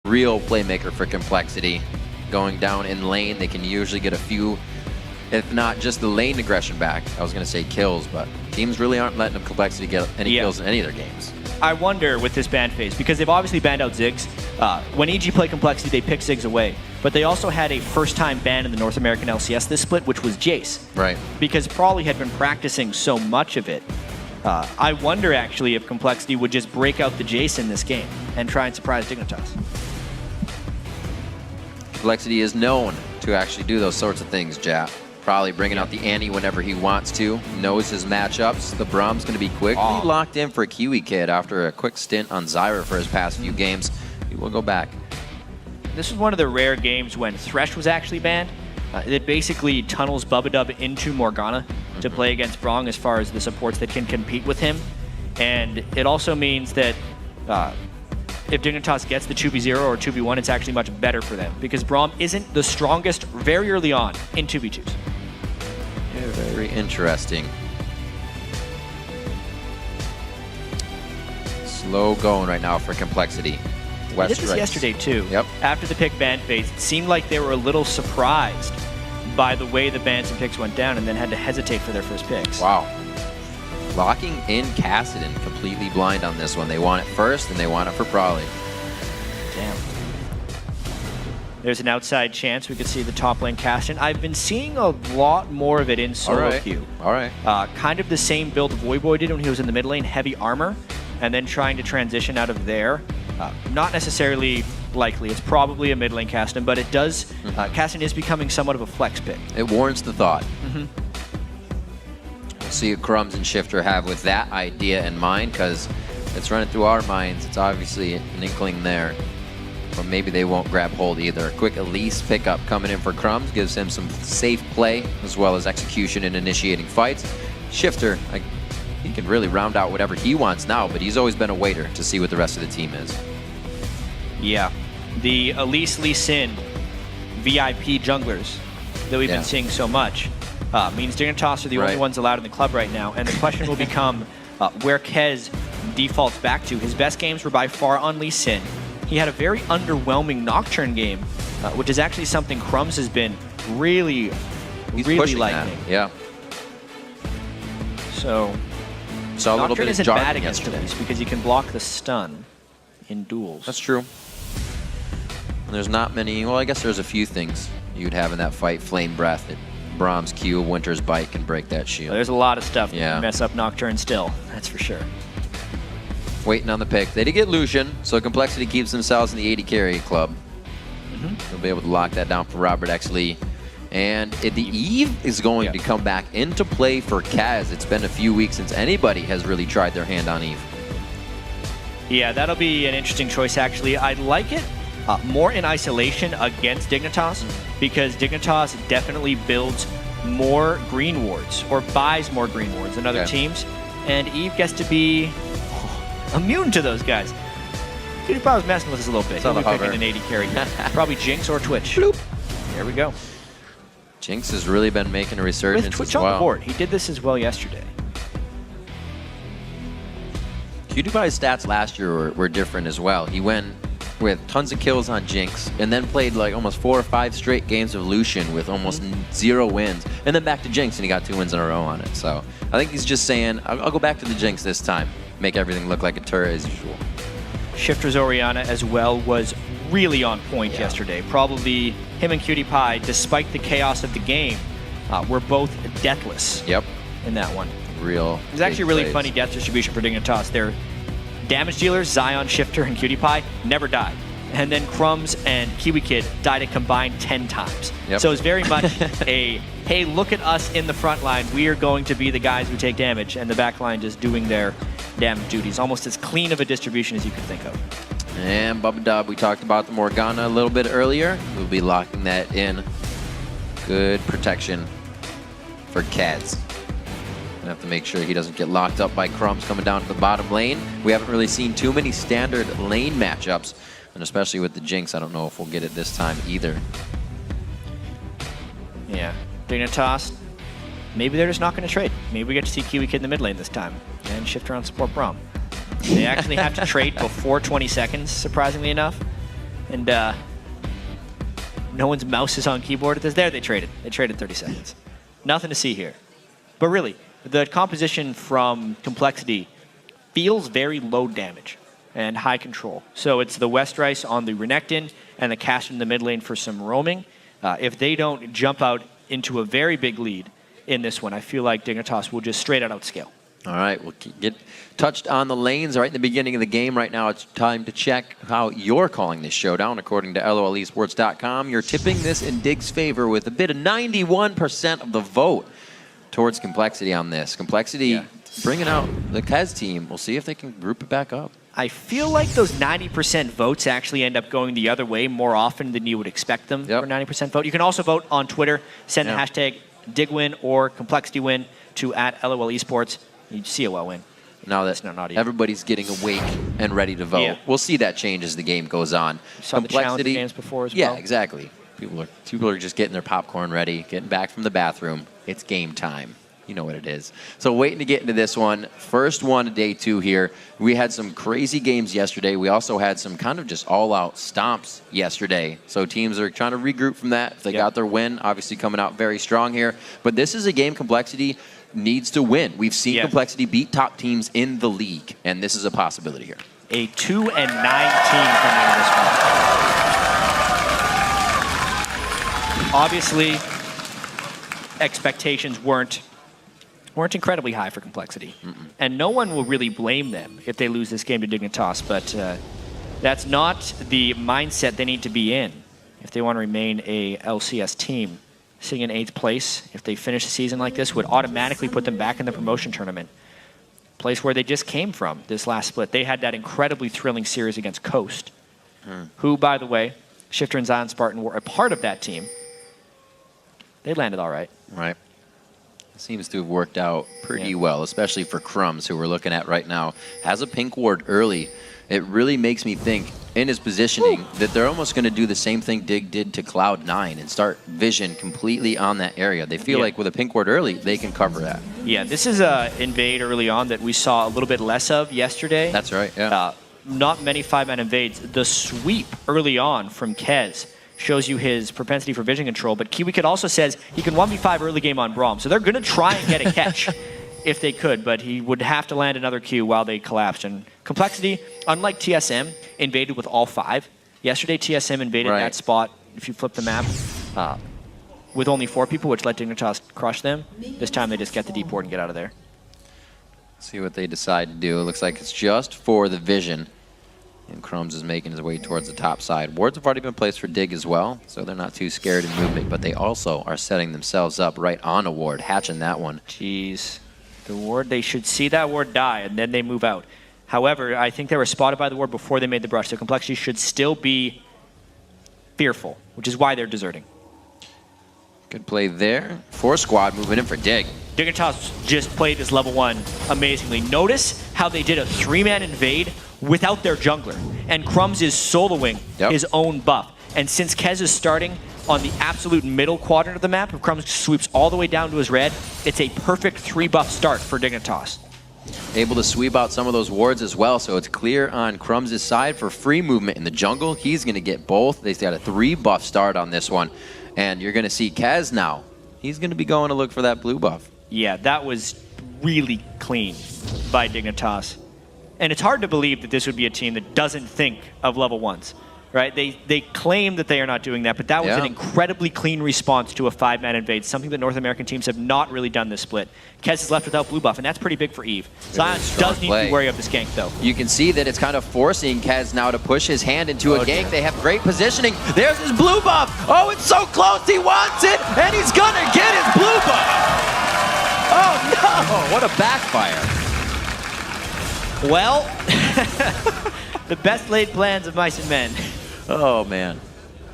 real playmaker for compLexity. Going down in lane, they can usually get a few, if not just the lane aggression back. I was going to say kills, but teams really aren't letting compLexity get any kills in any of their games. I wonder with this ban phase, because they've obviously banned out Ziggs. When EG played compLexity, they picked Ziggs away. But they also had a first-time ban in the North American LCS this split, which was Jace. Right. Because Prawley had been practicing so much of it. I wonder, actually, if compLexity would just break out the Jace in this game and try and surprise Dignitas. compLexity is known to actually do those sorts of things, Jap. Probably bringing out the Annie whenever he wants to. Knows his matchups. The Brahm's going to be quickly locked in for Kiwi Kid after a quick stint on Zyra for his past few games. He will go back. This was one of the rare games when Thresh was actually banned. It basically tunnels Bubadub into Morgana to play against Brong as far as the supports that can compete with him. And it also means that if Dignitas gets the 2v0 or 2v1, it's actually much better for them because Braum isn't the strongest very early on in 2v2s. Yeah, very interesting. Slow going right now for compLexity. They did this yesterday too. Yep. After the pick ban phase, it seemed like they were a little surprised by the way the bans and picks went down and then had to hesitate for their first picks. Wow. Locking in Kassadin completely blind on this one. They want it first and they want it for Prawley. Damn. There's an outside chance we could see the top lane Kassadin. I've been seeing a lot more of it in solo queue. All right. Kind of the same build Voyboy did when he was in the mid lane, heavy armor, and then trying to transition out of there. Not necessarily likely. It's probably a mid lane Kassadin, but it does. Kassadin is becoming somewhat of a flex pick. It warrants the thought. We'll see what Crumbs and Shifter have with that idea in mind, because it's running through our minds. It's obviously an inkling there. But maybe they won't grab hold either. Quick Elise pickup coming in for Crumbs gives him some safe play as well as execution and initiating fights. Shifter, he can really round out whatever he wants now, but he's always been a waiter to see what the rest of the team is. Yeah. The Elise Lee Sin VIP junglers that we've been seeing so much means Dignitas are the only ones allowed in the club right now. And the question will become where Kez defaults back to. His best games were by far on Lee Sin. He had a very underwhelming Nocturne game, which is actually something Crumbs has been really liking. Yeah. So a little Nocturne bit isn't of bad against Elise because you can block the stun in duels. That's true. And there's not many, well, I guess there's a few things you'd have in that fight. Flame Breath, Brahm's Q, Winter's Bite can break that shield. Well, there's a lot of stuff that can mess up Nocturne still, that's for sure. Waiting on the pick. They did get Lucian, so compLexity keeps themselves in the 80 carry club. They'll be able to lock that down for Robert X. Lee. And the Eve is going to come back into play for Kaz. It's been a few weeks since anybody has really tried their hand on Eve. Yeah, that'll be an interesting choice, actually. I'd like it more in isolation against Dignitas, because Dignitas definitely builds more green wards, or buys more green wards than other teams, and Eve gets to be immune to those guys. PewDiePie was messing with us a little bit. He'll be picking an 80 carry. Probably Jinx or Twitch. Bloop. There we go. Jinx has really been making a resurgence with Twitch as well. on the board. He did this as well yesterday. PewDiePie's stats last year were different as well. He went with tons of kills on Jinx and then played like almost 4 or 5 straight games of Lucian with almost 0 wins. And then back to Jinx and he got 2 wins in a row on it. So I think he's just saying, I'll go back to the Jinx this time. Make everything look like a turret as usual. Shifter's Orianna as well was really on point yesterday. Probably him and PewDiePie, despite the chaos of the game, were both deathless in that one. It was actually a really funny death distribution for Dignitas. Their damage dealers, Zion, Shifter, and PewDiePie, never died. And then Crumbs and Kiwi Kid died a combined 10 times. So it's very much a, hey, look at us in the front line. We are going to be the guys who take damage, and the back line just doing their damage duties. Almost as clean of a distribution as you could think of. And Bubadub, we talked about the Morgana a little bit earlier. We'll be locking that in. Good protection for Kaz. Gonna have to make sure he doesn't get locked up by Crumbs coming down to the bottom lane. We haven't really seen too many standard lane matchups, and especially with the Jinx, I don't know if we'll get it this time either. Yeah. Dignitas, maybe they're just not going to trade. Maybe we get to see Kiwi Kid in the mid lane this time, and Shifter on support Braum. They actually have to trade before 20 seconds, surprisingly enough. And no one's mouse is on keyboard. There they traded. They traded 30 seconds. Nothing to see here. But really, the composition from compLexity feels very low damage and high control. So it's the Westrice on the Renekton and the Cast in the mid lane for some roaming. If they don't jump out into a very big lead in this one, I feel like Dignitas will just straight out outscale. All right, we'll get touched on the lanes right in the beginning of the game. Right now, it's time to check how you're calling this showdown. According to LOLesports.com, you're tipping this in Dig's favor with a bit of 91% of the vote towards compLexity on this. compLexity bringing out the Kez team. We'll see if they can group it back up. I feel like those 90% votes actually end up going the other way more often than you would expect them for 90% vote. You can also vote on Twitter. Send the hashtag DigWin or compLexityWin to @LOLesports. You COL win. Now that everybody's getting awake and ready to vote, we'll see that change as the game goes on. Saw the challenge games before as well. Yeah, exactly. People are just getting their popcorn ready, getting back from the bathroom. It's game time. You know what it is. So waiting to get into this one. First one of day 2 here. We had some crazy games yesterday. We also had some kind of just all-out stomps yesterday. So teams are trying to regroup from that. If they got their win, obviously coming out very strong here. But this is a game compLexity needs to win. We've seen compLexity beat top teams in the league, and this is a possibility here. A 2-9 team coming into this one. Obviously, expectations weren't incredibly high for compLexity. And no one will really blame them if they lose this game to Dignitas, but that's not the mindset they need to be in if they want to remain a LCS team. Sitting in 8th place, if they finish the season like this, would automatically put them back in the promotion tournament. Place where they just came from this last split. They had that incredibly thrilling series against Coast, who, by the way, Shifter and Zion Spartan were a part of that team. They landed all right. Right. Seems to have worked out pretty well, especially for Crumbs, who we're looking at right now. Has a pink ward early. It really makes me think, in his positioning, that they're almost going to do the same thing Dig did to Cloud9 and start vision completely on that area. They feel like with a pink ward early, they can cover that. Yeah, this is a invade early on that we saw a little bit less of yesterday. That's right, yeah. Not many 5-man invades. The sweep early on from Kez shows you his propensity for vision control, but KiwiKid also says he can 1v5 early game on Braum, so they're going to try and get a catch if they could, but he would have to land another Q while they collapsed. And compLexity, unlike TSM, invaded with all 5. Yesterday, TSM invaded that spot, if you flip the map, with only 4 people, which let Dignitas crush them. This time they just get the deep ward and get out of there. See what they decide to do. It looks like it's just for the vision. And Crumbs is making his way towards the top side. Wards have already been placed for Dig as well, so they're not too scared in movement, but they also are setting themselves up right on a ward, hatching that one. Jeez. The ward, they should see that ward die, and then they move out. However, I think they were spotted by the ward before they made the brush, so compLexity should still be fearful, which is why they're deserting. Good play there. 4 squad moving in for Dig. Dignitas just played this level 1 amazingly. Notice how they did a 3-man invade without their jungler, and Crumbs is soloing his own buff. And since Kez is starting on the absolute middle quadrant of the map, if Crumbs sweeps all the way down to his red, it's a perfect 3-buff start for Dignitas. Able to sweep out some of those wards as well, so it's clear on Crumbs' side for free movement in the jungle. He's going to get both. They've got a 3-buff start on this one, and you're going to see Kez now. He's going to be going to look for that blue buff. Yeah, that was really clean by Dignitas. And it's hard to believe that this would be a team that doesn't think of level 1s, right? They claim that they are not doing that, but that was an incredibly clean response to a 5-man invade, something that North American teams have not really done this split. Kez is left without blue buff, and that's pretty big for Eve. Zion does need to be wary of this gank, though. You can see that it's kind of forcing Kez now to push his hand into a gank. They have great positioning. There's his blue buff. Oh, it's so close. He wants it, and he's going to get his blue buff. Oh, no. What a backfire. Well, the best laid plans of mice and men. Oh, man.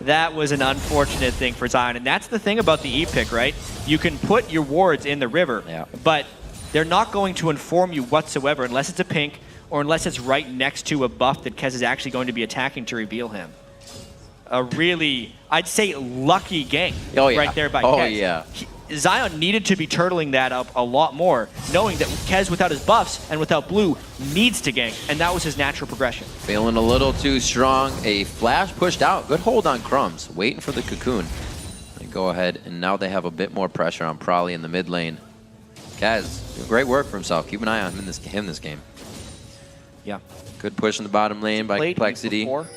That was an unfortunate thing for Zion. And that's the thing about the Eve pick, right? You can put your wards in the river, but they're not going to inform you whatsoever unless it's a pink or unless it's right next to a buff that Kez is actually going to be attacking to reveal him. A really, I'd say, lucky gank right there by Kez. Zion needed to be turtling that up a lot more, knowing that Kez without his buffs and without blue needs to gank, and that was his natural progression. Feeling a little too strong. A flash pushed out. Good hold on Crumbs. Waiting for the cocoon. They go ahead, and now they have a bit more pressure on Prolly in the mid lane. Kez, doing great work for himself. Keep an eye on him this game. Yeah. Good push in the bottom lane by compLexity. Before?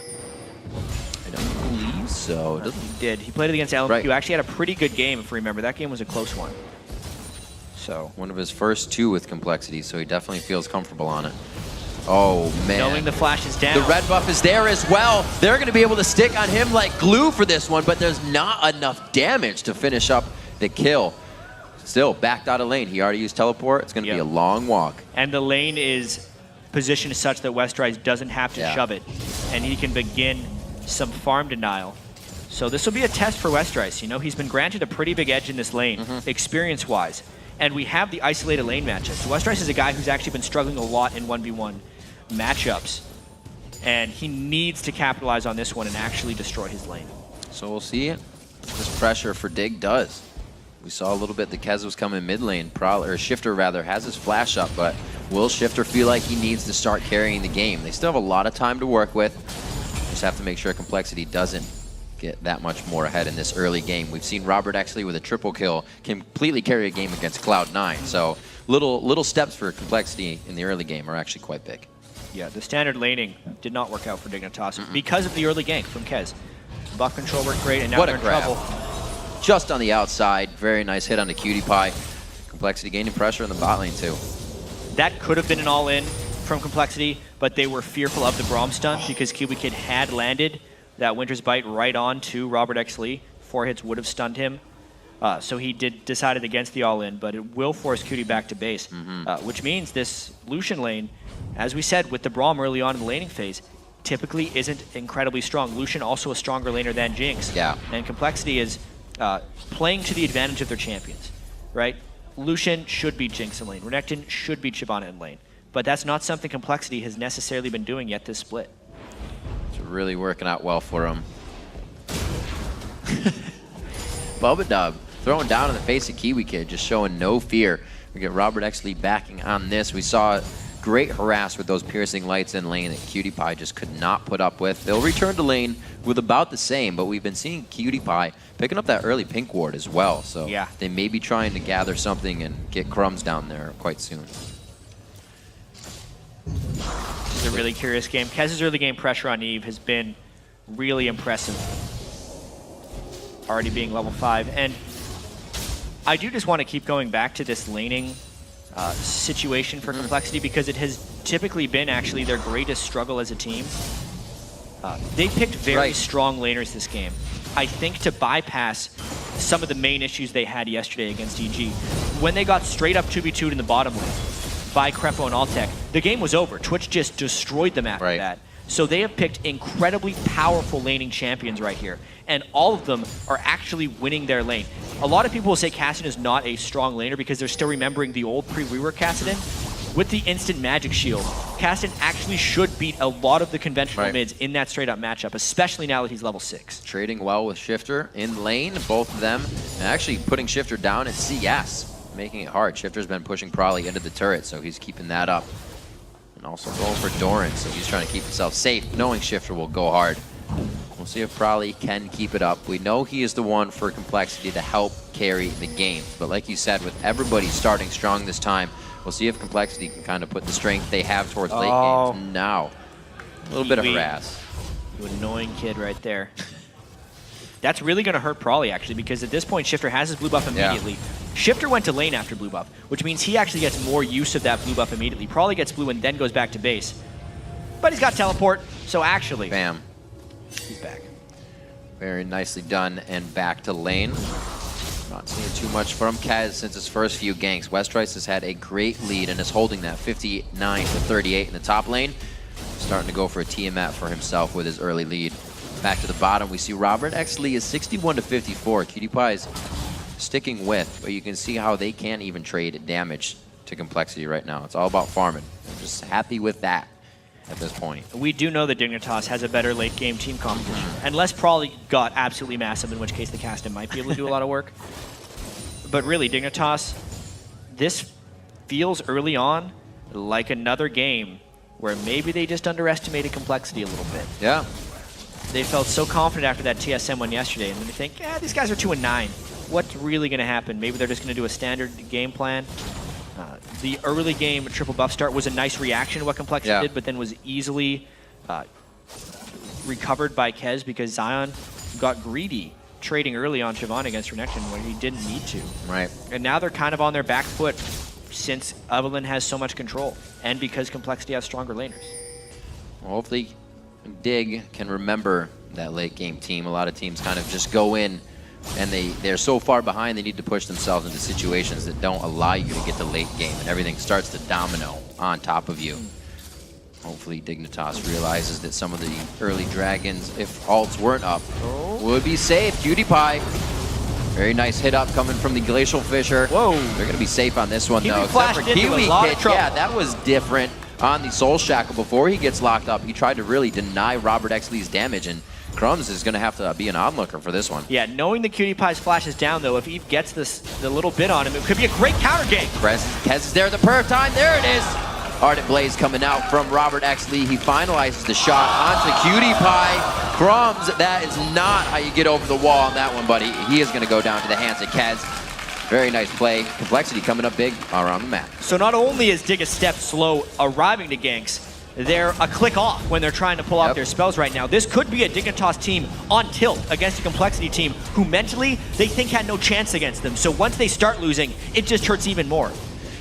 I don't believe so. He did. He played it against LMQ. Right. Actually had a pretty good game, if you remember. That game was a close one. So one of his first 2 with compLexity, so he definitely feels comfortable on it. Oh, man. knowing the flash is down. The red buff is there as well. They're going to be able to stick on him like glue for this one, but there's not enough damage to finish up the kill. Still, backed out of lane. He already used teleport. It's going to be a long walk. And the lane is positioned such that Westrise doesn't have to shove it, and he can begin some farm denial. So this will be a test for Westrise. You know, he's been granted a pretty big edge in this lane, experience-wise. And we have the isolated lane matchup. So Westrise is a guy who's actually been struggling a lot in 1v1 matchups. And he needs to capitalize on this one and actually destroy his lane. So we'll see what this pressure for Dig does. We saw a little bit the Kez was coming mid lane. Or Shifter rather has his flash up, but will Shifter feel like he needs to start carrying the game? They still have a lot of time to work with. Just have to make sure compLexity doesn't get that much more ahead in this early game. We've seen Robert Exley with a triple kill completely carry a game against Cloud9. So little steps for compLexity in the early game are actually quite big. Yeah, the standard laning did not work out for Dignitas because of the early gank from Kez. Buff control worked great, and now they're in trouble. Just on the outside, very nice hit on the Cutie Pie. compLexity gaining pressure in the bot lane too. That could have been an all-in from compLexity, but they were fearful of the Braum stun because Cutie Kid had landed that Winter's Bite right on to Robert Exley. 4 hits would have stunned him. So he decided against the all-in, but it will force Cutie back to base, which means this Lucian lane, as we said with the Braum early on in the laning phase, typically isn't incredibly strong. Lucian also a stronger laner than Jinx. Yeah. And compLexity is playing to the advantage of their champions, right? Lucian should beat Jinx in lane. Renekton should beat Shyvana in lane. But that's not something compLexity has necessarily been doing yet this split. It's really working out well for him. Bubba Dub throwing down in the face of Kiwi Kid, just showing no fear. We get Robert Exley backing on this. We saw great harass with those piercing lights in lane that Cutie Pie just could not put up with. They'll return to lane with about the same, but we've been seeing Cutie Pie picking up that early pink ward as well. So they may be trying to gather something and get Crumbs down there quite soon. It's a really curious game. Kez's early game pressure on Eve has been really impressive. Already being level 5. And I do just want to keep going back to this laning situation for compLexity because it has typically been actually their greatest struggle as a team. They picked very strong laners this game. I think to bypass some of the main issues they had yesterday against EG. When they got straight up 2v2'd in the bottom lane by Crepo and Altec, the game was over. Twitch just destroyed them after that. So they have picked incredibly powerful laning champions right here. And all of them are actually winning their lane. A lot of people will say Kassadin is not a strong laner because they're still remembering the old pre-rework Kassadin. With the instant magic shield, Kassadin actually should beat a lot of the conventional mids in that straight up matchup, especially now that he's level 6. Trading well with Shifter in lane, both of them, and actually putting Shifter down in CS, making it hard. Shifter's been pushing Prolly into the turret, so he's keeping that up. And also going for Doran, so he's trying to keep himself safe, knowing Shifter will go hard. We'll see if Prolly can keep it up. We know he is the one for compLexity to help carry the game. But like you said, with everybody starting strong this time, we'll see if compLexity can kind of put the strength they have towards late games now. A little bit of harass. You annoying kid right there. That's really going to hurt Prolly, actually, because at this point, Shifter has his blue buff immediately. Shifter went to lane after blue buff, which means he actually gets more use of that blue buff immediately. Prolly gets blue and then goes back to base. But he's got teleport, so actually... Bam. He's back. Very nicely done and back to lane. Not seeing too much from Kez since his first few ganks. Westrise has had a great lead and is holding that 59-38 in the top lane. Starting to go for a Tiamat for himself with his early lead. Back to the bottom, we see Robert Exley is 61-54. Cutie Pie's sticking with, but you can see how they can't even trade damage to compLexity right now. It's all about farming. I'm just happy with that at this point. We do know that Dignitas has a better late game team composition. Unless Prolly got absolutely massive, in which case the Kassadin might be able to do a lot of work. But really, Dignitas, this feels early on like another game where maybe they just underestimated complexity a little bit. Yeah. They felt so confident after that TSM one yesterday, and then they think, yeah, these guys are 2-9. What's really going to happen? Maybe they're just going to do a standard game plan. The early game triple buff start was a nice reaction to what complexity did, but then was easily recovered by Kez because Zion got greedy trading early on Siobhan against Renection when he didn't need to. Right. And now they're kind of on their back foot since Evelyn has so much control and because complexity has stronger laners. Well, hopefully Dig can remember that late game team. A lot of teams kind of just go in and they're so far behind they need to push themselves into situations that don't allow you to get the late game and everything starts to domino on top of you. Hopefully Dignitas realizes that some of the early dragons, if ults weren't up, would be safe. Cutie Pie, very nice hit up coming from the Glacial Fisher. Whoa. They're going to be safe on this one, Kiwi though. flashed Except for into Kiwi a lot of Kid, trouble. yeah, that was different on the Soul Shackle. Before he gets locked up, he tried to really deny Robert Exley's damage, and Crumbs is going to have to be an onlooker for this one. Yeah, knowing the Cutie Pie's flash is down, though, if Eve gets the little bit on him, it could be a great counter game. Kez is there the per time. There it is. Ardent Blaze coming out from Robert Exley. He finalizes the shot onto Cutie Pie. Crumbs, that is not how you get over the wall on that one, buddy. He is going to go down to the hands of Kez. Very nice play. Complexity coming up big around the map. So not only is Dig a step slow arriving to ganks, they're a click off when they're trying to pull off their spells right now. This could be a Dignitas team on tilt against a complexity team who mentally they think had no chance against them. So once they start losing, it just hurts even more.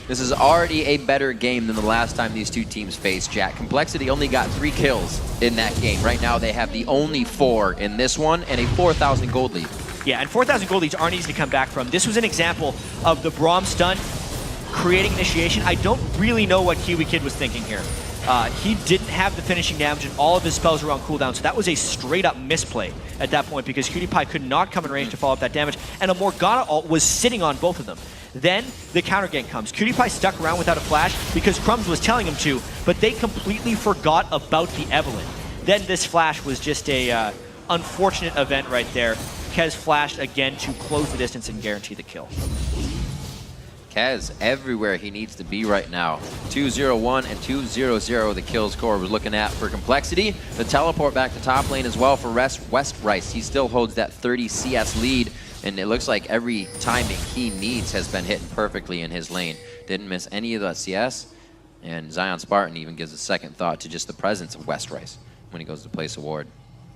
This is already a better game than the last time these two teams faced, Jack. Complexity only got 3 kills in that game. Right now they have the only 4 in this one and a 4,000 gold lead. Yeah, and 4,000 gold leads aren't easy to come back from. This was an example of the Braum stun creating initiation. I don't really know what Kiwi Kid was thinking here. He didn't have the finishing damage and all of his spells were on cooldown, so that was a straight up misplay at that point because Cutie Pie could not come in range to follow up that damage, and a Morgana ult was sitting on both of them. Then the counter gank comes. Cutie Pie stuck around without a flash because Crumbs was telling him to, but they completely forgot about the Evelyn. Then this flash was just a unfortunate event right there. Kez flashed again to close the distance and guarantee the kill. Kez everywhere he needs to be right now. 2-0-1 and 2-0-0 the kill score we're looking at for Complexity. The teleport back to top lane as well for West Rice. He still holds that 30 CS lead, and it looks like every timing he needs has been hitting perfectly in his lane. Didn't miss any of the CS, and Zion Spartan even gives a second thought to just the presence of West Rice when he goes to place a ward.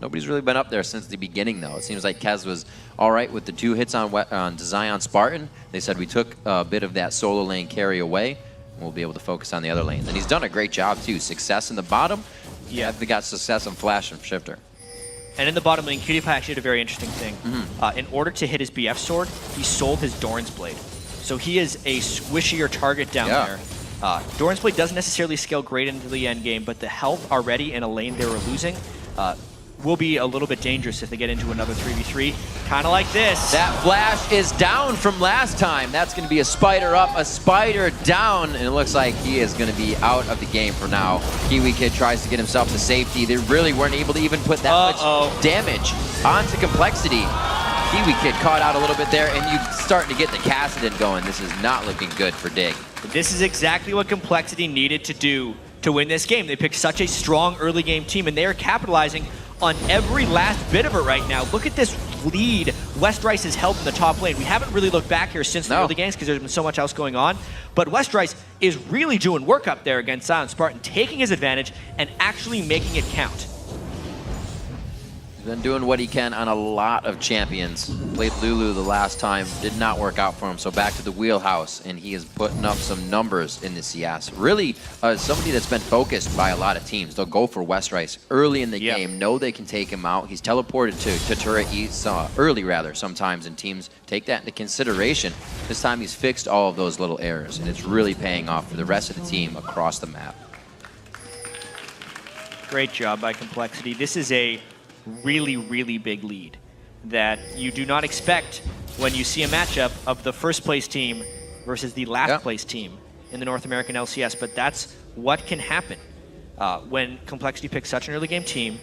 Nobody's really been up there since the beginning, though. It seems like Kez was all right with the 2 hits on Zion Spartan. They said we took a bit of that solo lane carry away, and we'll be able to focus on the other lanes. And he's done a great job, too. Success in the bottom. Yeah, they got success on Flash and Shifter. And in the bottom lane, Cutie Pie actually did a very interesting thing. In order to hit his BF sword, he sold his Doran's Blade. So he is a squishier target down there. Doran's Blade doesn't necessarily scale great into the end game, but the health already in a lane they were losing will be a little bit dangerous if they get into another 3v3, kind of like this. That flash is down from last time. That's going to be a spider up, a spider down, and it looks like he is going to be out of the game for now. Kiwi Kid tries to get himself to safety. They really weren't able to even put that much damage onto Complexity. Kiwi Kid caught out a little bit there, and you starting to get the Cassidon going. This is not looking good for Dig. This is exactly what Complexity needed to do to win this game. They picked such a strong early game team, and they are capitalizing on every last bit of it right now. Look at this lead West Rice has held in the top lane. We haven't really looked back here since the early games because there's been so much else going on. But West Rice is really doing work up there against Zion Spartan, taking his advantage and actually making it count. He's been doing what he can on a lot of champions. Played Lulu the last time, did not work out for him, so back to the wheelhouse, and he is putting up some numbers in the CS. Really, somebody that's been focused by a lot of teams. They'll go for West Rice early in the game, know they can take him out. He's teleported to turret east early, rather, sometimes, and teams take that into consideration. This time he's fixed all of those little errors, and it's really paying off for the rest of the team across the map. Great job by Complexity. This is a really, really big lead that you do not expect when you see a matchup of the first place team versus the last place team in the North American LCS, but that's what can happen when Complexity picks such an early game team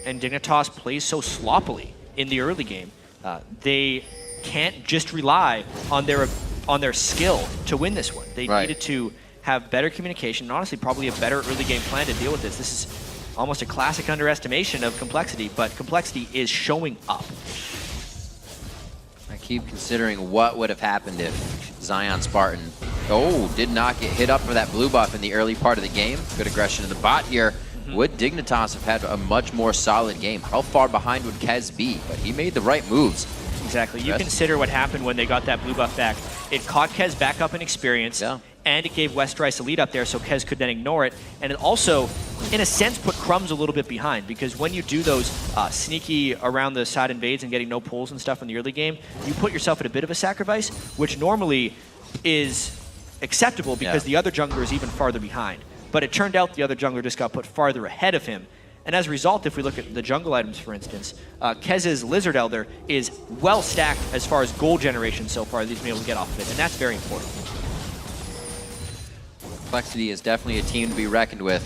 and Dignitas plays so sloppily in the early game. They can't just rely on their skill to win this one. They needed to have better communication, and honestly, probably a better early game plan to deal with this. This is almost a classic underestimation of compLexity, but compLexity is showing up. I keep considering what would have happened if Zion Spartan, did not get hit up for that blue buff in the early part of the game. Good aggression in the bot here. Would Dignitas have had a much more solid game? How far behind would Kez be? But he made the right moves. Exactly. You consider what happened when they got that blue buff back. It caught Kez back up in experience, and it gave Westrice a lead up there so Kez could then ignore it. And it also, in a sense, put Crumbs a little bit behind, because when you do those sneaky around the side invades and getting no pulls and stuff in the early game, you put yourself at a bit of a sacrifice, which normally is acceptable because the other jungler is even farther behind. But it turned out the other jungler just got put farther ahead of him. And as a result, if we look at the jungle items, for instance, Kez's Lizard Elder is well stacked as far as gold generation so far that he's been able to get off of it, and that's very important. compLexity is definitely a team to be reckoned with.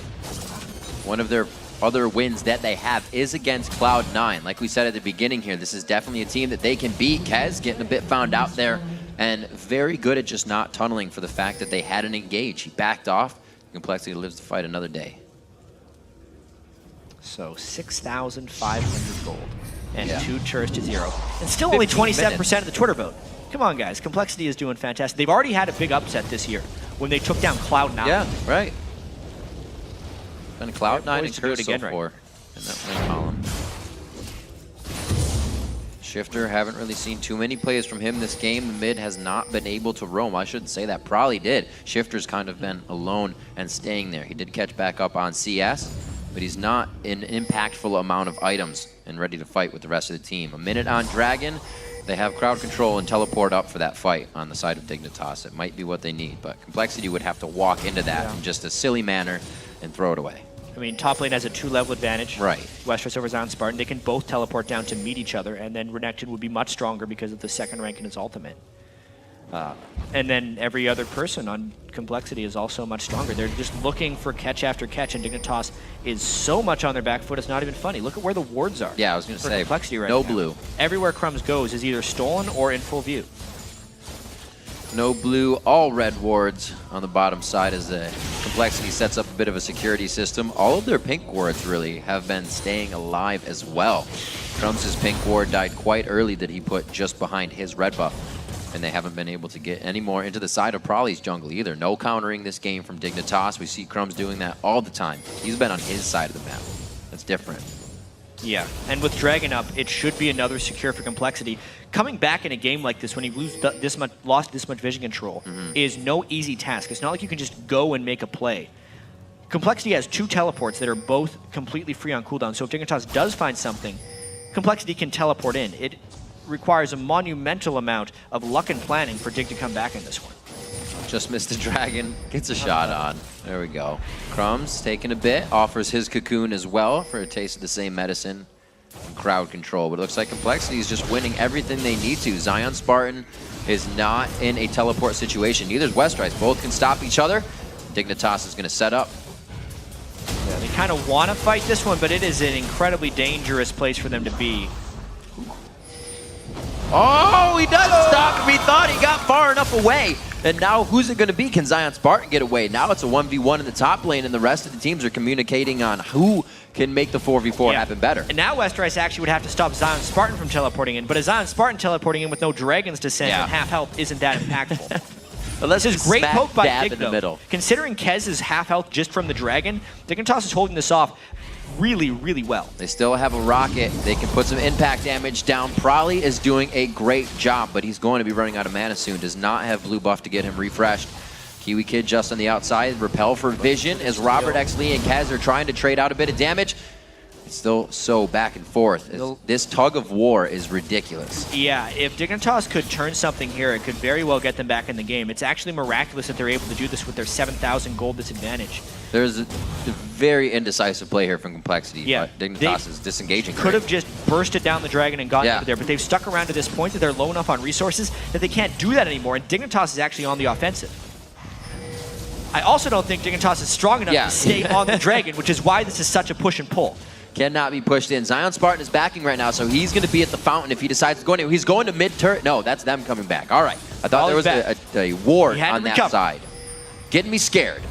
One of their other wins that they have is against Cloud9. Like we said at the beginning here, this is definitely a team that they can beat. Kez getting a bit found out there, and very good at just not tunneling for the fact that they hadn't engaged. He backed off. compLexity lives to fight another day. So 6,500 gold and 2 turrets to 0. And still only 27% of the Twitter vote. Come on, guys. compLexity is doing fantastic. They've already had a big upset this year when they took down Cloud9. Yeah, right. And Cloud9 and Curse so far in that lane column. Shifter, haven't really seen too many plays from him this game. The mid has not been able to roam. I shouldn't say that. Probably did. Shifter's kind of been alone and staying there. He did catch back up on CS, but he's not an impactful amount of items and ready to fight with the rest of the team. A minute on Dragon. They have crowd control and teleport up for that fight on the side of Dignitas. It might be what they need, but compLexity would have to walk into that in just a silly manner and throw it away. I mean, top lane has a 2-level advantage. Right. Westrice over Zion Spartan. They can both teleport down to meet each other, and then Renekton would be much stronger because of the second rank in his ultimate. And then every other person on compLexity is also much stronger. They're just looking for catch after catch, and Dignitas is so much on their back foot, it's not even funny. Look at where the wards are. Yeah, I was going to say, compLexity right no now. blue. Everywhere Crumbs goes is either stolen or in full view. No blue, all red wards on the bottom side as the compLexity sets up a bit of a security system. All of their pink wards really have been staying alive as well. Crumbs' pink ward died quite early that he put just behind his red buff, and they haven't been able to get any more into the side of Prolly's jungle either. No countering this game from Dignitas. We see Crumbs doing that all the time. He's been on his side of the map. That's different. Yeah, and with Dragon up, it should be another secure for compLexity. Coming back in a game like this when you lost this much vision control is no easy task. It's not like you can just go and make a play. compLexity has 2 teleports that are both completely free on cooldown, so if Dignitas does find something, compLexity can teleport in. It requires a monumental amount of luck and planning for Dig to come back in this one. Just missed the Dragon, gets a shot on. There we go. Crumbs taking a bit, offers his cocoon as well for a taste of the same medicine. And crowd control, but it looks like compLexity is just winning everything they need to. Zion Spartan is not in a teleport situation. Neither is Westrice. Both can stop each other. Dignitas is going to set up. Yeah, they kind of want to fight this one, but it is an incredibly dangerous place for them to be. Oh, he does stop him. He thought he got far enough away. And now who's it going to be? Can Zion Spartan get away? Now it's a 1v1 in the top lane, and the rest of the teams are communicating on who can make the 4v4 happen better. And now Westrice actually would have to stop Zion Spartan from teleporting in, but a Zion Spartan teleporting in with no dragons to send and half health isn't that impactful. But this is great poke by Dig, in the middle. Considering Kez is half health just from the dragon, Dignitas is holding this off really, really well. They still have a rocket. They can put some impact damage down. Prolly is doing a great job, but he's going to be running out of mana soon. Does not have blue buff to get him refreshed. Kiwi Kid just on the outside. Repel for vision as Robert X. Lee and Kez are trying to trade out a bit of damage. It's still so back and forth. This tug of war is ridiculous. Yeah, if Dignitas could turn something here, it could very well get them back in the game. It's actually miraculous that they're able to do this with their 7,000 gold disadvantage. There's a very indecisive play here from compLexity. Yeah, but Dignitas is disengaging. Could have just bursted down the dragon and gotten over there, but they've stuck around to this point that they're low enough on resources that they can't do that anymore, and Dignitas is actually on the offensive. I also don't think Dignitas is strong enough to stay on the dragon, which is why this is such a push and pull. Cannot be pushed in. Zion Spartan is backing right now, so he's going to be at the fountain if he decides to go in. He's going to mid-turret. No, that's them coming back. All right. I thought there was a ward on that side. Getting me scared.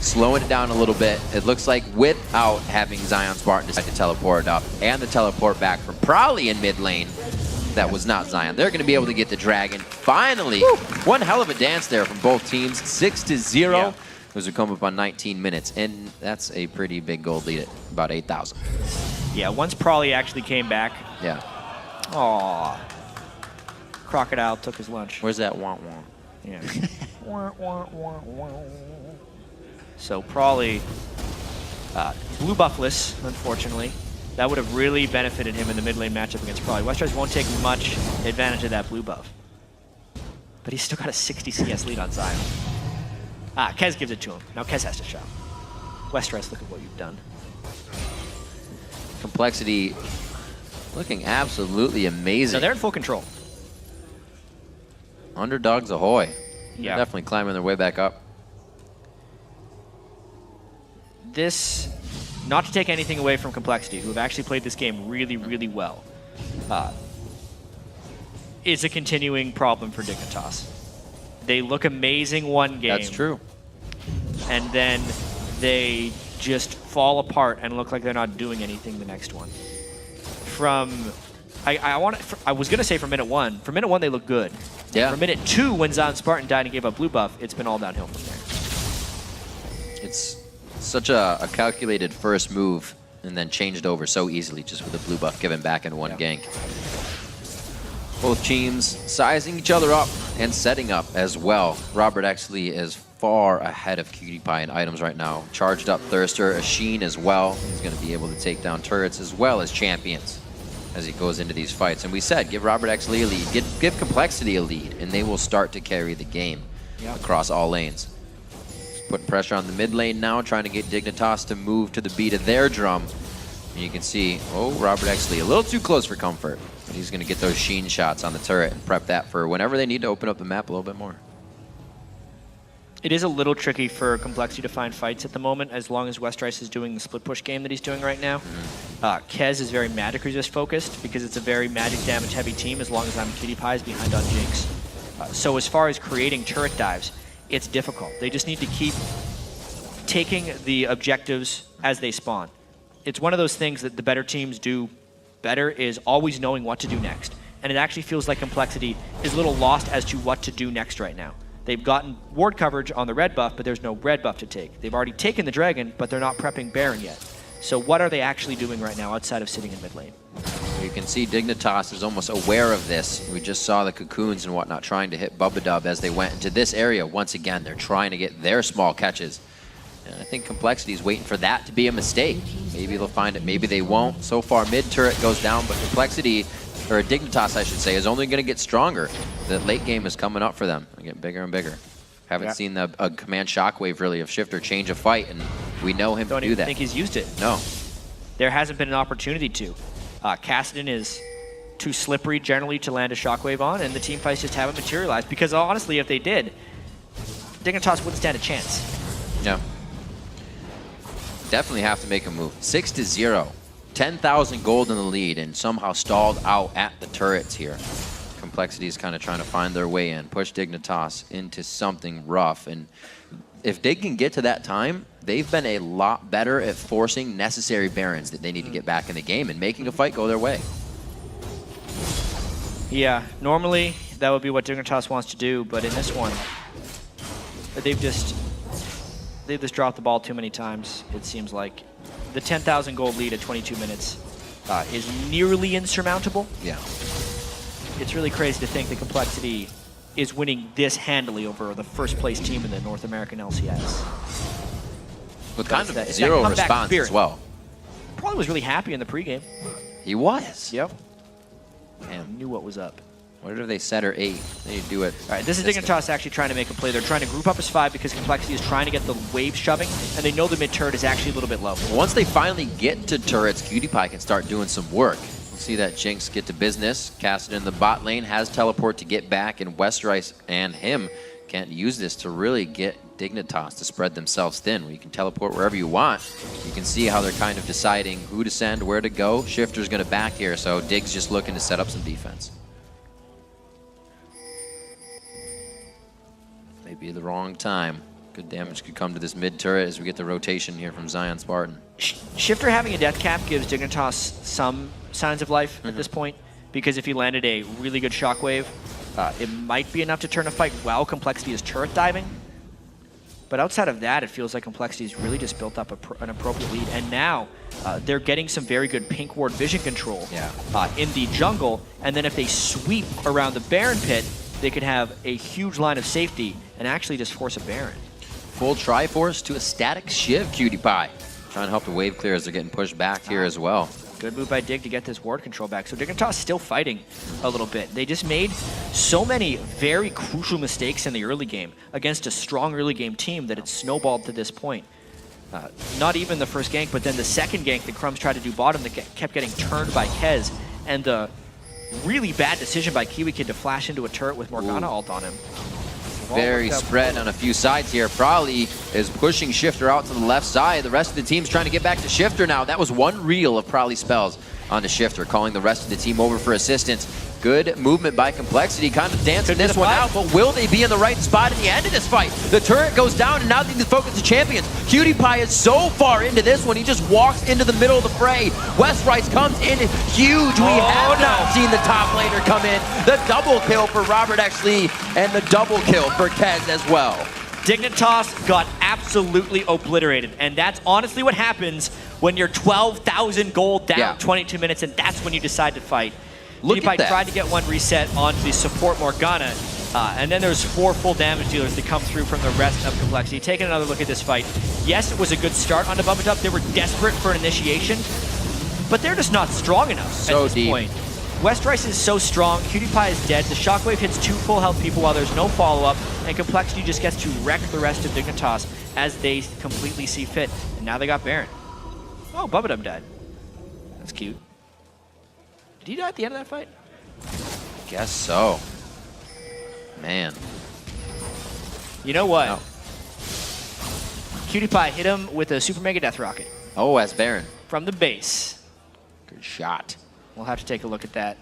Slowing it down a little bit. It looks like without having Zion Spartan decide to teleport up and the teleport back from probably in mid lane. That was not Zion. They're going to be able to get the dragon. Finally, one hell of a dance there from both teams. 6-0. Yeah. Those would come up on 19 minutes, and that's a pretty big gold lead at about 8,000. Yeah, once Prawley actually came back. Yeah. Aww. Crocodile took his lunch. Where's that wah-wah? Yeah. So Prawley, blue buffless, unfortunately. That would have really benefited him in the mid lane matchup against Prawley. Westeros won't take much advantage of that blue buff. But he's still got a 60 CS lead on Zion. Kez gives it to him. Now Kez has to shop. Westeros, look at what you've done. compLexity looking absolutely amazing. No, they're in full control. Underdogs ahoy. Yeah. Definitely climbing their way back up. This, not to take anything away from compLexity, who have actually played this game really, really well, is a continuing problem for Dignitas. They look amazing one game. That's true. And then they just fall apart and look like they're not doing anything the next one. I was going to say from minute one. From minute one, they look good. Yeah. From minute 2, when Zion Spartan died and gave up blue buff, it's been all downhill from there. It's such a calculated first move and then changed over so easily just with the blue buff given back in one gank. Both teams sizing each other up and setting up as well. Robert Exley is far ahead of PewDiePie in items right now. Charged up Thirster, a Sheen as well. He's going to be able to take down turrets as well as champions as he goes into these fights. And we said, give Robert Exley a lead, give compLexity a lead, and they will start to carry the game across all lanes. Putting pressure on the mid lane now, trying to get Dignitas to move to the beat of their drum. And you can see, Robert Exley a little too close for comfort. But he's going to get those Sheen shots on the turret and prep that for whenever they need to open up the map a little bit more. It is a little tricky for compLexity to find fights at the moment, as long as Westeros is doing the split push game that he's doing right now. Kez is very magic resist focused because it's a very magic damage heavy team as long as I'm PewDiePie is behind on Jinx. So as far as creating turret dives, it's difficult. They just need to keep taking the objectives as they spawn. It's one of those things that the better teams do better, is always knowing what to do next. And it actually feels like compLexity is a little lost as to what to do next right now. They've gotten ward coverage on the red buff, but there's no red buff to take. They've already taken the dragon, but they're not prepping Baron yet. So what are they actually doing right now outside of sitting in mid lane? You can see Dignitas is almost aware of this. We just saw the cocoons and whatnot trying to hit Bubba as they went into this area. Once again, they're trying to get their small catches. And I think compLexity is waiting for that to be a mistake. Maybe they'll find it, maybe they won't. So far, mid-turret goes down, but compLexity, or Dignitas, I should say, is only going to get stronger. The late game is coming up for them. They get bigger and bigger. Haven't seen a command shockwave, really, of Shifter change a fight, and we know him to do that. Don't even think he's used it. No. There hasn't been an opportunity to. Kassadin is too slippery generally to land a shockwave on, and the team fights just haven't materialized. Because honestly, if they did, Dignitas wouldn't stand a chance. Yeah. Definitely have to make a move. 6-0. 10,000 gold in the lead, and somehow stalled out at the turrets here. compLexity is kind of trying to find their way in, push Dignitas into something rough. And if they can get to that time, they've been a lot better at forcing necessary barons that they need to get back in the game and making a fight go their way. Yeah, normally that would be what Dignitas wants to do, but in this one, they've just dropped the ball too many times, it seems like. The 10,000 gold lead at 22 minutes is nearly insurmountable. Yeah. It's really crazy to think that compLexity is winning this handily over the first place team in the North American LCS. With kind of zero response as well. Probably was really happy in the pregame. He was. Yep. Damn. Knew what was up. What if they set her 8? They do it. All right, this is Dignitas actually trying to make a play. They're trying to group up as 5 because compLexity is trying to get the wave shoving, and they know the mid-turret is actually a little bit low. Once they finally get to turrets, PewDiePie can start doing some work. We'll see that Jinx get to business. Kassadin in the bot lane has teleport to get back, and Westeros and him can't use this to really get Dignitas to spread themselves thin. You can teleport wherever you want. You can see how they're kind of deciding who to send, where to go. Shifter's going to back here, so Dig's just looking to set up some defense. Maybe the wrong time. Good damage could come to this mid turret as we get the rotation here from Zion Spartan. Shifter having a death cap gives Dignitas some signs of life at this point, because if he landed a really good shockwave, it might be enough to turn a fight while compLexity is turret diving. But outside of that, it feels like compLexity's really just built up an appropriate lead. And now they're getting some very good pink ward vision control in the jungle. And then if they sweep around the Baron pit, they could have a huge line of safety and actually just force a Baron. Full Triforce to a static Shiv, Cutie Pie. Trying to help the wave clear as they're getting pushed back here as well. Good move by Dig to get this ward control back. So Dignitas still fighting a little bit. They just made so many very crucial mistakes in the early game against a strong early game team that it snowballed to this point. Not even the first gank, but then the second gank that Crumbs tried to do bottom that kept getting turned by Kez. And the really bad decision by Kiwi Kid to flash into a turret with Morgana ult on him. Very spread on a few sides here. Probably is pushing Shifter out to the left side. The rest of the team's trying to get back to Shifter now. That was one reel of Probably spells onto Shifter, calling the rest of the team over for assistance. Good movement by compLexity, kind of dancing this one out, but will they be in the right spot at the end of this fight? The turret goes down, and now they need to focus the champions. Cutie Pie is so far into this one, he just walks into the middle of the fray. Westrice comes in huge. We have not seen the top laner come in. The double kill for Robert X. Lee, and the double kill for Kez as well. Dignitas got absolutely obliterated, and that's honestly what happens when you're 12,000 gold down 22 minutes, and that's when you decide to fight. Cutie Pie tried to get one reset onto the support Morgana, and then there's 4 full damage dealers that come through from the rest of compLexity. Taking another look at this fight, yes, it was a good start on Bubba. They were desperate for an initiation, but they're just not strong enough at this point. Westrice is so strong, Cutie Pie is dead, the shockwave hits 2 full health people while there's no follow-up, and compLexity just gets to wreck the rest of Dignitas as they completely see fit. And now they got Baron. Oh, Bubba died. That's cute. Did he die at the end of that fight? Guess so. Man. You know what? No. Cutie Pie hit him with a Super Mega Death Rocket. Oh, as Baron. From the base. Good shot. We'll have to take a look at that.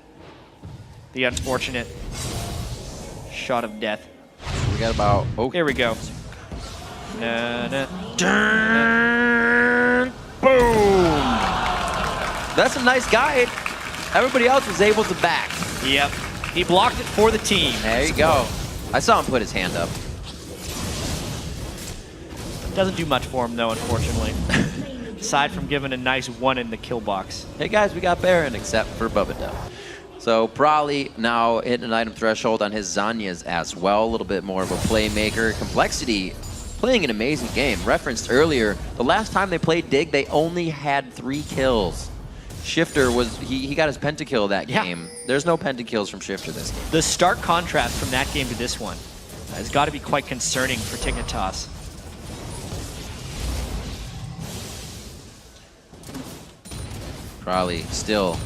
The unfortunate shot of death. We got about... Oh. Here we go. Boom! That's a nice guide. Everybody else was able to back. Yep. He blocked it for the team. There you go. I saw him put his hand up. Doesn't do much for him, though, unfortunately. Aside from giving a nice 1 in the kill box. Hey, guys, we got Baron, except for Bubba. So Probably now hitting an item threshold on his Zanyas as well. A little bit more of a playmaker. compLexity playing an amazing game. Referenced earlier, the last time they played Dig, they only had 3 kills. Shifter was, he got his pentakill that game. There's no pentakills from Shifter this game. The stark contrast from that game to this one has got to be quite concerning for Dignitas. Probably still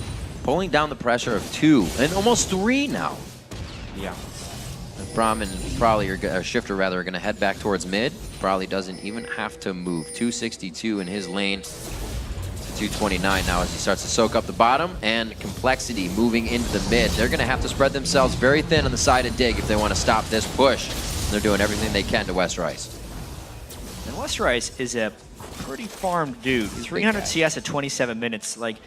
pulling down the pressure of 2 and almost 3 now. Yeah. Braum and Probably, or Shifter rather, are going to head back towards mid. Probably doesn't even have to move. 262 in his lane. 229 now as he starts to soak up the bottom, and compLexity moving into the mid. They're going to have to spread themselves very thin on the side of Dig if they want to stop this push. They're doing everything they can to Westrice. And Westrice is a pretty farmed dude. 300 CS at 27 minutes. Like,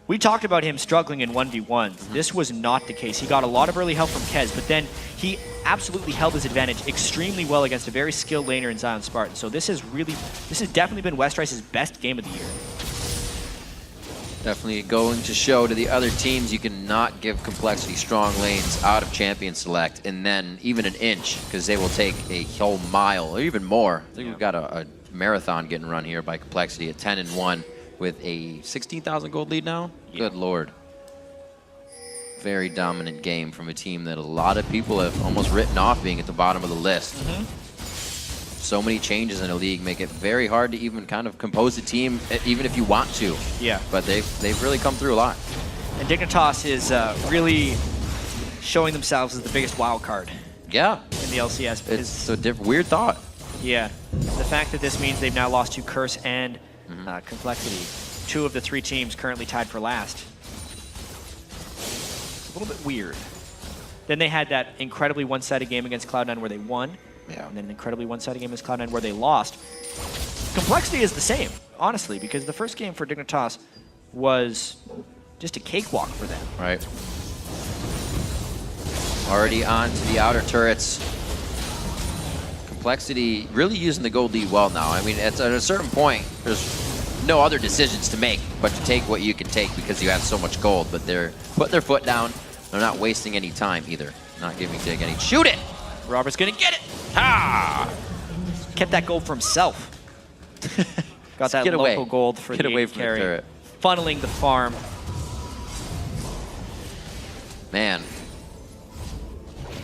we talked about him struggling in 1v1s. This was not the case. He got a lot of early help from Kez, but then he absolutely held his advantage extremely well against a very skilled laner in Zion Spartan. So this has definitely been Westrice's best game of the year. Definitely going to show to the other teams you cannot give compLexity strong lanes out of champion select and then even an inch, because they will take a whole mile or even more. I think we've got a marathon getting run here by compLexity at 10-1 with a 16,000 gold lead now. Good lord. Very dominant game from a team that a lot of people have almost written off being at the bottom of the list. So many changes in a league make it very hard to even kind of compose a team, even if you want to. Yeah. But they've really come through a lot. And Dignitas is really showing themselves as the biggest wild card. Yeah. In the LCS. It's a weird thought. Yeah. fact that this means they've now lost to Curse and compLexity, 2 of the 3 teams currently tied for last. It's a little bit weird. Then they had that incredibly one-sided game against Cloud9 where they won, and then an incredibly one-sided game against Cloud9 where they lost. compLexity is the same, honestly, because the first game for Dignitas was just a cakewalk for them. Right. Already on to the outer turrets. compLexity really using the gold lead well now. I mean, at a certain point, there's no other decisions to make but to take what you can take because you have so much gold. But they're putting their foot down. They're not wasting any time either. Not giving Dig any. Shoot it! Robert's gonna get it! Ah! Kept that gold for himself. Got that local gold for the AD carry. The turret. Funneling the farm. Man.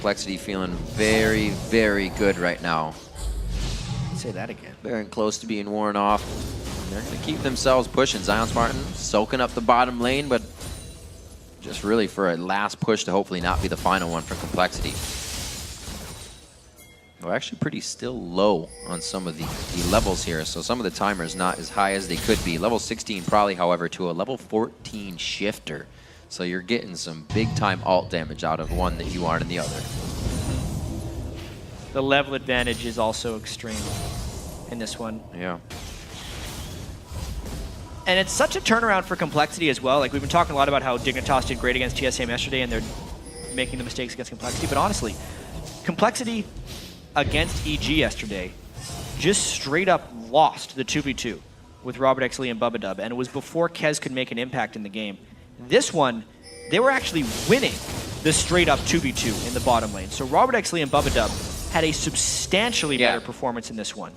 compLexity feeling very, very good right now. Say that again. Very close to being worn off. They're going to keep themselves pushing. Zion Spartan soaking up the bottom lane, but just really for a last push to hopefully not be the final one for compLexity. We're actually pretty still low on some of the levels here, so some of the timers not as high as they could be. Level 16 probably, however, to a level 14 shifter. So you're getting some big-time ult damage out of one that you aren't in the other. The level advantage is also extreme in this one. Yeah. And it's such a turnaround for compLexity as well. Like, we've been talking a lot about how Dignitas did great against TSM yesterday, and they're making the mistakes against compLexity. But honestly, compLexity against EG yesterday just straight up lost the 2v2 with Robert X. Lee and Bubba Dub, and it was before Kez could make an impact in the game. This one, they were actually winning the straight up 2v2 in the bottom lane. So Robert X. Lee and Bubba Dub had a substantially better performance in this one.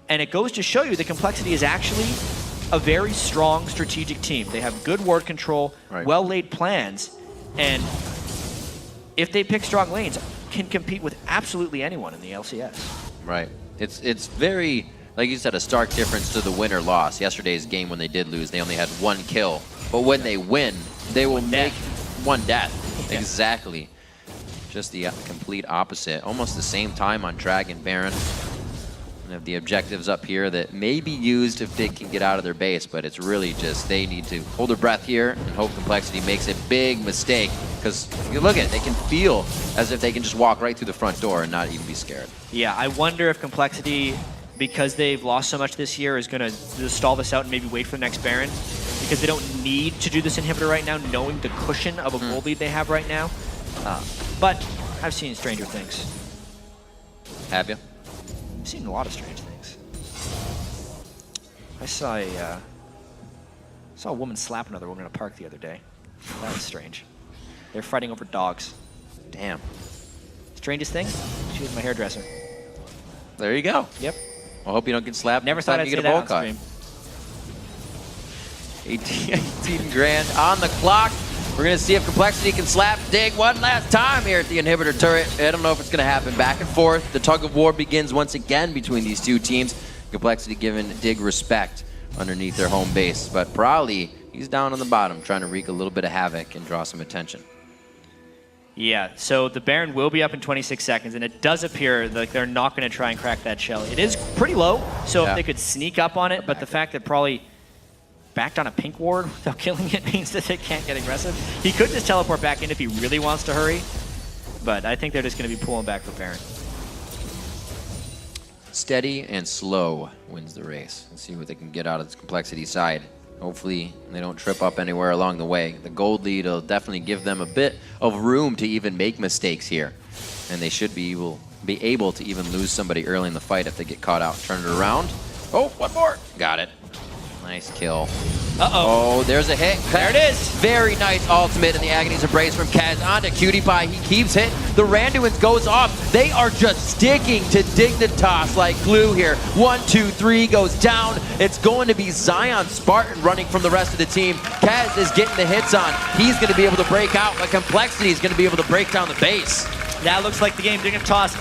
And it goes to show you that compLexity is actually a very strong strategic team. They have good ward control, well-laid plans, and if they pick strong lanes, can compete with absolutely anyone in the LCS. Right. It's very, like you said, a stark difference to the win or loss. Yesterday's game when they did lose, they only had 1 kill. But when they win, they will make 1 death. Yeah. Exactly. Just the complete opposite. Almost the same time on Dragon Baron. And have the objectives up here that may be used if they can get out of their base, but it's really just they need to hold their breath here and hope compLexity makes a big mistake. Because if you look at it, they can feel as if they can just walk right through the front door and not even be scared. Yeah, I wonder if compLexity, because they've lost so much this year, is going to stall this out and maybe wait for the next Baron. Because they don't need to do this inhibitor right now, knowing the cushion of a gold lead they have right now. But I've seen stranger things. Have you? I've seen a lot of strange things. I saw a woman slap another woman in a park the other day. That was strange. They're fighting over dogs. Damn. Strangest thing? She was my hairdresser. There you go. Yep. I hope you don't get slapped. Never thought I'd say that on stream. 18 grand on the clock. We're going to see if compLexity can slap Dig one last time here at the inhibitor turret. I don't know if it's going to happen. Back and forth. The tug of war begins once again between these two teams. compLexity giving Dig respect underneath their home base. But probably he's down on the bottom trying to wreak a little bit of havoc and draw some attention. Yeah, so the Baron will be up in 26 seconds, and it does appear like they're not going to try and crack that shell. It is pretty low, so if they could sneak up on it, but the fact that probably backed on a pink ward without killing it means that they can't get aggressive. He could just teleport back in if he really wants to hurry, but I think they're just going to be pulling back for Baron. Steady and slow wins the race. Let's see what they can get out of this compLexity side. Hopefully they don't trip up anywhere along the way. The gold lead will definitely give them a bit of room to even make mistakes here. And they should be able to even lose somebody early in the fight if they get caught out. Turn it around. Oh, one more. Got it. Nice kill. Uh-oh. Oh, there's a hit. There it is. Very nice ultimate in the Agony's Embrace from Kaz onto Cutie Pie. He keeps hitting. The Randuin's goes off. They are just sticking to Dignitas like glue here. 1, 2, 3 goes down. It's going to be Zion Spartan running from the rest of the team. Kaz is getting the hits on. He's going to be able to break out, but compLexity is going to be able to break down the base. That looks like the game Dignitas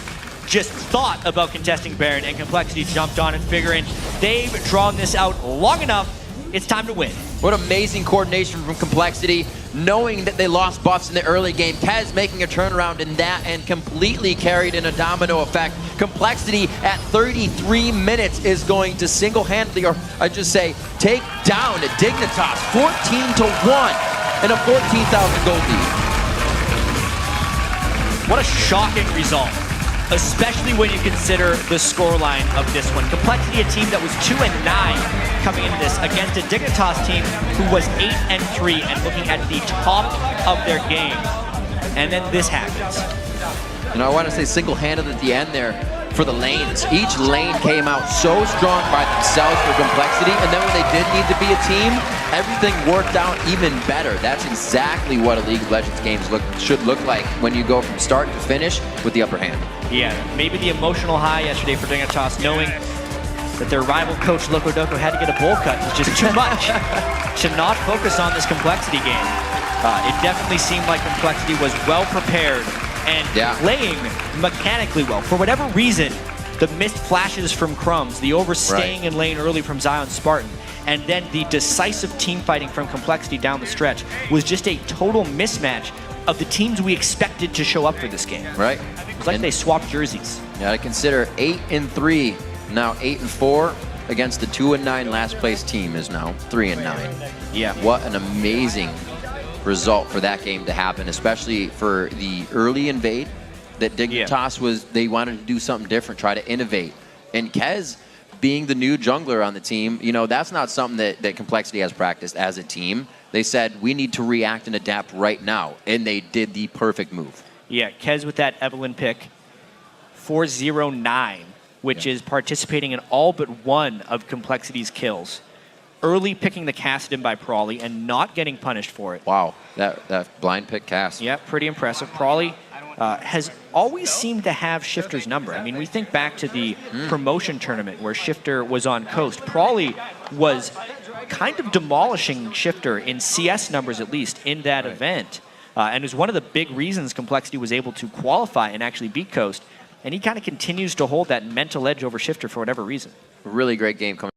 just thought about contesting Baron, and compLexity jumped on it, figuring they've drawn this out long enough. It's time to win. What amazing coordination from compLexity, knowing that they lost buffs in the early game. Kez making a turnaround in that and completely carried in a domino effect. compLexity at 33 minutes is going to single-handedly, or I just say, take down Dignitas 14-1 and a 14,000 gold lead. What a shocking result, especially when you consider the scoreline of this one. compLexity, a team that was 2-9 coming into this against a Dignitas team who was 8-3 and looking at the top of their game. And then this happens. You know, I want to say single-handed at the end there for the lanes. Each lane came out so strong by themselves for compLexity, and then when they did need to be a team, everything worked out even better. That's exactly what a League of Legends game should look like when you go from start to finish with the upper hand. Yeah, maybe the emotional high yesterday for Dignitas, knowing that their rival coach Locodoco had to get a bowl cut was just too much to not focus on this compLexity game. It definitely seemed like compLexity was well prepared and playing mechanically well. For whatever reason, the missed flashes from Crumbs, the overstaying in lane early from Zion Spartan, and then the decisive team fighting from compLexity down the stretch was just a total mismatch of the teams we expected to show up for this game. Right. It was like they swapped jerseys. Yeah, I consider 8-3, now 8-4 against the 2-9 last place team is now 3-9. Yeah. What an amazing result for that game to happen, especially for the early invade that Dignitas was, they wanted to do something different, try to innovate. And Kez being the new jungler on the team, you know, that's not something that compLexity has practiced as a team. They said, we need to react and adapt right now. And they did the perfect move. Yeah, Kez with that Evelyn pick, 409, which is participating in all but one of compLexity's kills. Early picking the Kassadin by Prawley and not getting punished for it. Wow, that blind pick cast. Yeah, pretty impressive. Prawley has always seemed to have Shifter's number. I mean, we think back to the promotion tournament where Shifter was on Coast. Prawley was kind of demolishing Shifter in CS numbers, at least, in that event. And it was one of the big reasons compLexity was able to qualify and actually beat Coast. And he kind of continues to hold that mental edge over Shifter for whatever reason. Really great game coming.